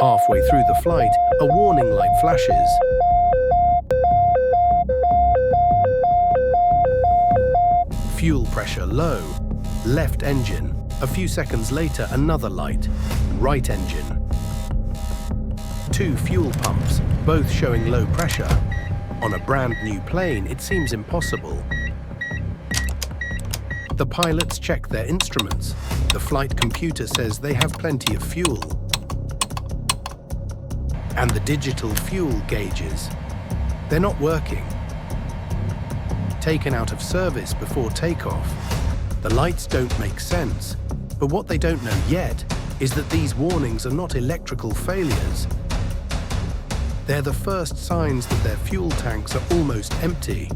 Halfway through the flight, a warning light flashes. Fuel pressure low. Left engine. A few seconds later, another light. Right engine. 2 fuel pumps, both showing low pressure. On a brand new plane, it seems impossible. The pilots check their instruments. The flight computer says they have plenty of fuel. And the digital fuel gauges, they're not working. Taken out of service before takeoff. The lights don't make sense, but what they don't know yet is that these warnings are not electrical failures. They're the first signs that their fuel tanks are almost empty.